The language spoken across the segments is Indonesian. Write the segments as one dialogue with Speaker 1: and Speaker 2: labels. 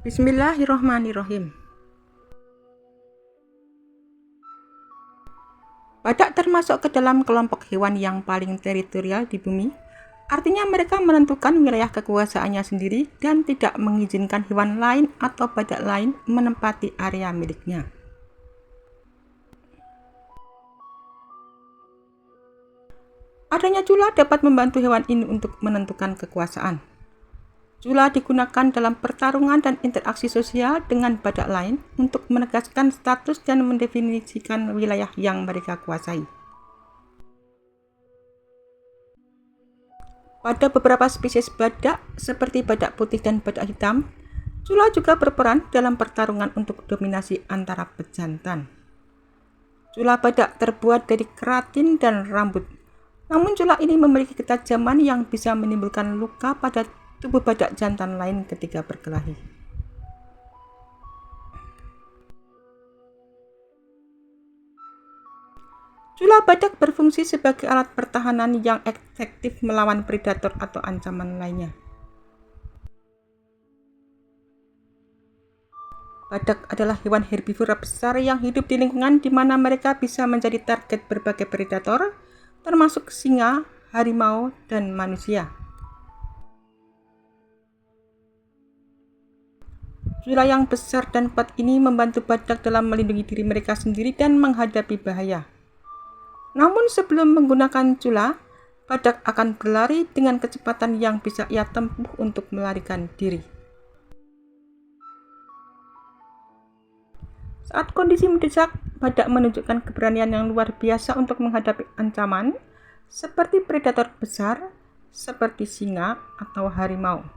Speaker 1: Bismillahirrohmanirrohim. Badak termasuk ke dalam kelompok hewan yang paling teritorial di bumi. Artinya mereka menentukan wilayah kekuasaannya sendiri dan tidak mengizinkan hewan lain atau badak lain menempati area miliknya. Adanya cula dapat membantu hewan ini untuk menentukan kekuasaan. Cula digunakan dalam pertarungan dan interaksi sosial dengan badak lain untuk menegaskan status dan mendefinisikan wilayah yang mereka kuasai. Pada beberapa spesies badak, seperti badak putih dan badak hitam, cula juga berperan dalam pertarungan untuk dominasi antara pejantan. Cula badak terbuat dari keratin dan rambut. Namun cula ini memiliki ketajaman yang bisa menimbulkan luka pada tubuh badak jantan lain ketika berkelahi. Cula badak berfungsi sebagai alat pertahanan yang efektif melawan predator atau ancaman lainnya. Badak adalah hewan herbivora besar yang hidup di lingkungan di mana mereka bisa menjadi target berbagai predator, termasuk singa, harimau, dan manusia. Cula yang besar dan kuat ini membantu badak dalam melindungi diri mereka sendiri dan menghadapi bahaya. Namun sebelum menggunakan cula, badak akan berlari dengan kecepatan yang bisa ia tempuh untuk melarikan diri. Saat kondisi mendesak, badak menunjukkan keberanian yang luar biasa untuk menghadapi ancaman, seperti predator besar, seperti singa atau harimau.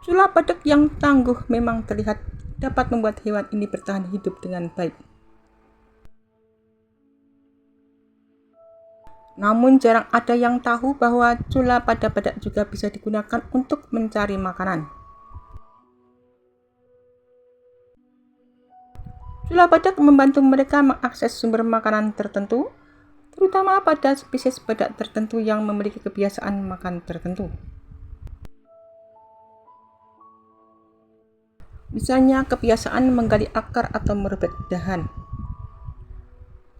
Speaker 1: Cula badak yang tangguh memang terlihat dapat membuat hewan ini bertahan hidup dengan baik. Namun jarang ada yang tahu bahwa cula pada badak juga bisa digunakan untuk mencari makanan. Cula badak membantu mereka mengakses sumber makanan tertentu, terutama pada spesies badak tertentu yang memiliki kebiasaan makan tertentu. Misalnya kebiasaan menggali akar atau merobek dahan.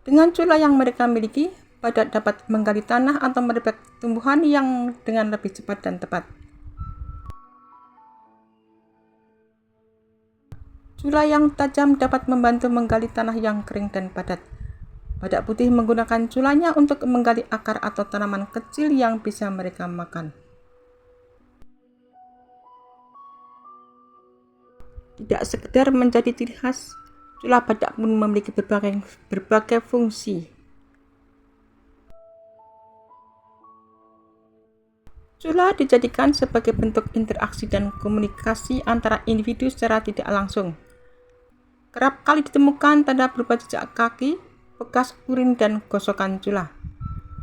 Speaker 1: Dengan cula yang mereka miliki, badak dapat menggali tanah atau merobek tumbuhan yang dengan lebih cepat dan tepat. Cula yang tajam dapat membantu menggali tanah yang kering dan padat. Badak putih menggunakan culanya untuk menggali akar atau tanaman kecil yang bisa mereka makan. Tidak sekedar menjadi ciri khas, cula badak pun memiliki berbagai fungsi. Cula dijadikan sebagai bentuk interaksi dan komunikasi antara individu secara tidak langsung. Kerap kali ditemukan tanda berupa jejak kaki, bekas urin, dan gosokan cula.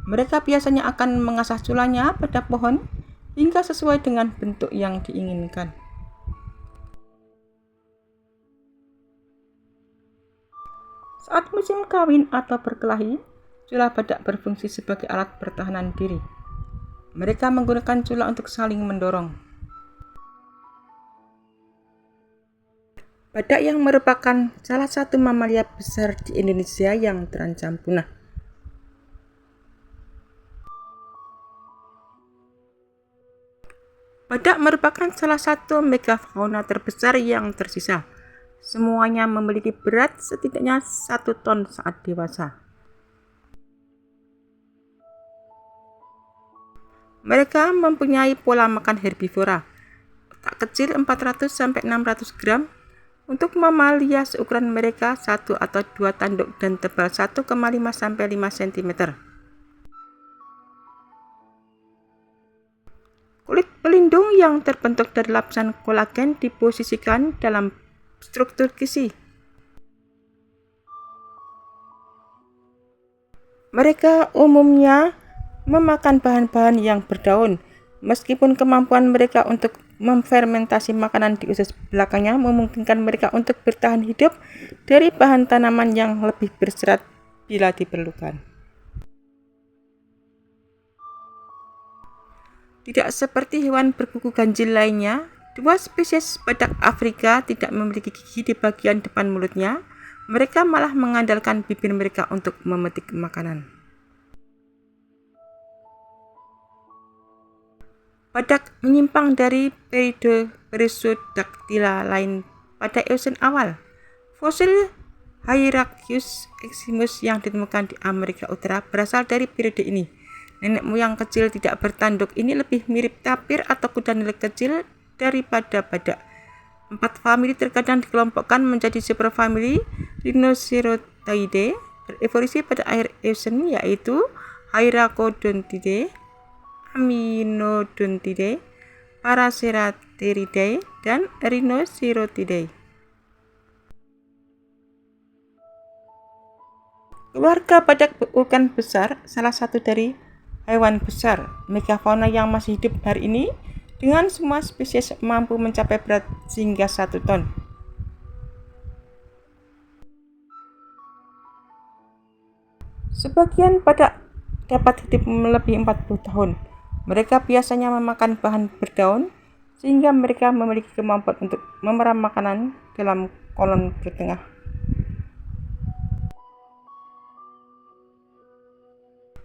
Speaker 1: Mereka biasanya akan mengasah culanya pada pohon hingga sesuai dengan bentuk yang diinginkan. Saat musim kawin atau berkelahi, cula badak berfungsi sebagai alat pertahanan diri. Mereka menggunakan cula untuk saling mendorong. Badak yang merupakan salah satu mamalia besar di Indonesia yang terancam punah. Badak merupakan salah satu megafauna terbesar yang tersisa. Semuanya memiliki berat setidaknya 1 ton saat dewasa. Mereka mempunyai pola makan herbivora. Otak kecil 400-600 gram. Untuk mamalia seukuran mereka 1 atau 2 tanduk dan tebal 1,5-5 cm. Kulit pelindung yang terbentuk dari lapisan kolagen diposisikan dalam struktur gizi. Mereka umumnya memakan bahan-bahan yang berdaun, meskipun kemampuan mereka untuk memfermentasi makanan di usus belakangnya memungkinkan mereka untuk bertahan hidup dari bahan tanaman yang lebih berserat bila diperlukan. Tidak seperti hewan berkuku ganjil lainnya, dua spesies badak Afrika tidak memiliki gigi di bagian depan mulutnya. Mereka malah mengandalkan bibir mereka untuk memetik makanan. Badak menyimpang dari Perissodactyla lain pada Eosen awal. Fosil Hyraceus eximus yang ditemukan di Amerika Utara berasal dari periode ini. Nenek moyang kecil tidak bertanduk ini lebih mirip tapir atau kuda nil kecil daripada badak. 4 famili terkadang dikelompokkan menjadi superfamili Rhinocerotidae berevolusi pada akhir Eosen, yaitu Hyracoodontidae, Aminodontidae, Paraceratheridae, dan Rhinocerotidae. Keluarga badak berukuran besar salah satu dari hewan besar megafauna yang masih hidup hari ini, dengan semua spesies mampu mencapai berat hingga 1 ton. Sebagian badak dapat hidup melebihi 40 tahun. Mereka biasanya memakan bahan berdaun, sehingga mereka memiliki kemampuan untuk memeram makanan dalam kolon bertengah.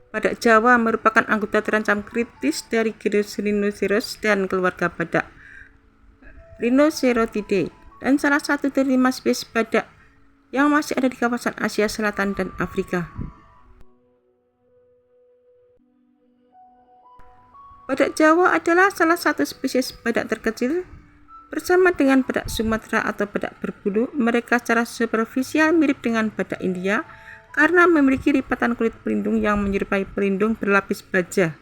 Speaker 1: Badak Jawa merupakan anggota terancam kritis dari genus Rhinoceros dan keluarga badak Rhinocerotidae, dan salah satu dari 5 spesies badak yang masih ada di kawasan Asia Selatan dan Afrika. Badak Jawa adalah salah satu spesies badak terkecil. Bersama dengan badak Sumatera atau badak berbulu, mereka secara superficial mirip dengan badak India karena memiliki lipatan kulit pelindung yang menyerupai pelindung berlapis baja.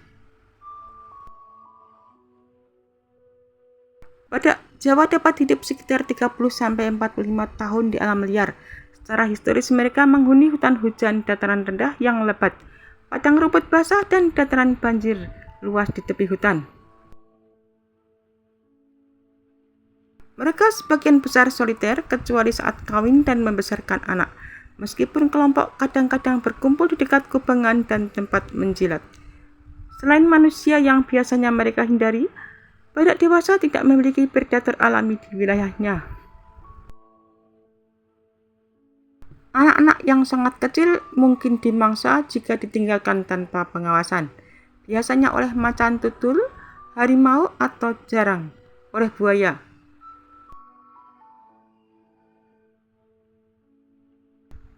Speaker 1: Badak Jawa dapat hidup sekitar 30-45 tahun di alam liar. Secara historis mereka menghuni hutan hujan dataran rendah yang lebat, padang rumput basah, dan dataran banjir luas di tepi hutan. Mereka sebagian besar soliter kecuali saat kawin dan membesarkan anak. Meskipun kelompok kadang-kadang berkumpul di dekat kubangan dan tempat menjilat. Selain manusia yang biasanya mereka hindari, badak dewasa tidak memiliki predator alami di wilayahnya. Anak-anak yang sangat kecil mungkin dimangsa jika ditinggalkan tanpa pengawasan, biasanya oleh macan tutul, harimau, atau jarang oleh buaya.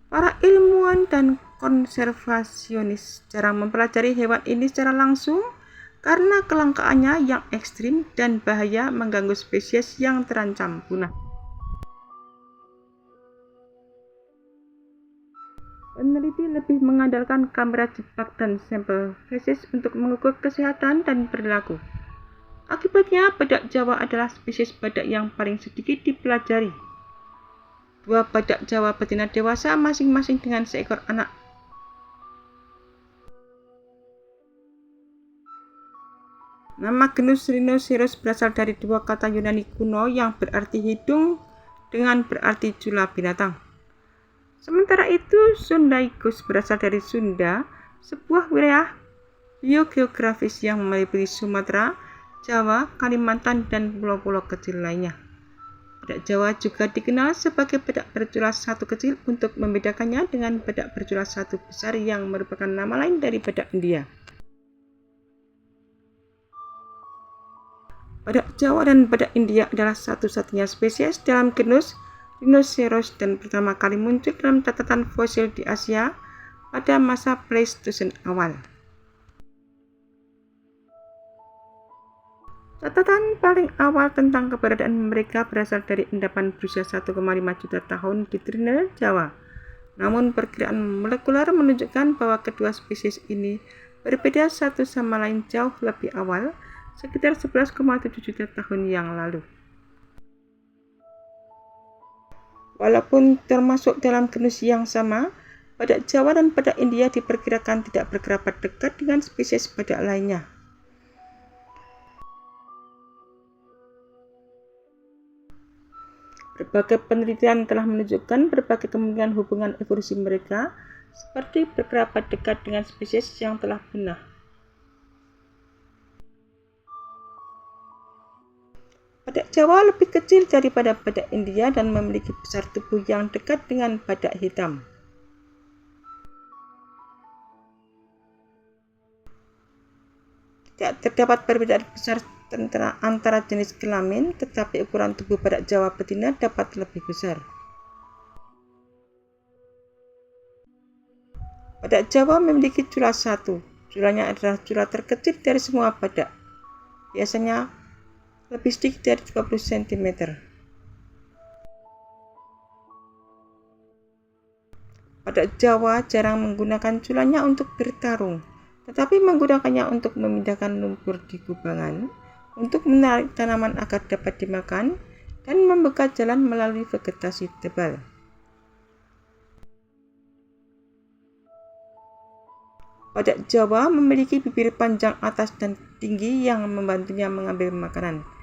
Speaker 1: Para ilmuwan dan konservasionis jarang mempelajari hewan ini secara langsung karena kelangkaannya yang ekstrim dan bahaya mengganggu spesies yang terancam punah. Peneliti lebih mengandalkan kamera jebak dan sampel fesis untuk mengukur kesehatan dan perilaku. Akibatnya, badak Jawa adalah spesies badak yang paling sedikit dipelajari. 2 badak Jawa betina dewasa masing-masing dengan seekor anak. Nama genus Rhinoceros berasal dari 2 kata Yunani kuno yang berarti hidung dengan berarti jula binatang. Sementara itu, Sundaigus berasal dari Sunda, sebuah wilayah biogeografis yang meliputi Sumatera, Jawa, Kalimantan, dan pulau-pulau kecil lainnya. Badak Jawa juga dikenal sebagai badak bercula satu kecil untuk membedakannya dengan badak bercula satu besar yang merupakan nama lain dari badak India. Badak Jawa dan badak India adalah satu-satunya spesies dalam genus Rhinoceros dan pertama kali muncul dalam catatan fosil di Asia pada masa Pleistosen awal. Catatan paling awal tentang keberadaan mereka berasal dari endapan berusia 1,5 juta tahun di Trinidad, Jawa. Namun perkiraan molekuler menunjukkan bahwa kedua spesies ini berbeda satu sama lain jauh lebih awal, sekitar 11,7 juta tahun yang lalu. Walaupun termasuk dalam genus yang sama, badak Jawa dan badak India diperkirakan tidak berkerabat dekat dengan spesies badak lainnya. Berbagai penelitian telah menunjukkan berbagai kemungkinan hubungan evolusi mereka, seperti berkerabat dekat dengan spesies yang telah punah. Badak Jawa lebih kecil daripada badak India dan memiliki besar tubuh yang dekat dengan badak hitam. Tidak terdapat perbedaan besar antara jenis kelamin, tetapi ukuran tubuh badak Jawa betina dapat lebih besar. Badak Jawa memiliki cula satu. Culanya adalah cula terkecil dari semua badak. Biasanya lebih sedikit dari 20 cm. Badak Jawa jarang menggunakan culanya untuk bertarung, tetapi menggunakannya untuk memindahkan lumpur di kubangan, untuk menarik tanaman agar dapat dimakan, dan membuka jalan melalui vegetasi tebal. Badak Jawa memiliki bibir panjang atas dan tinggi yang membantunya mengambil makanan.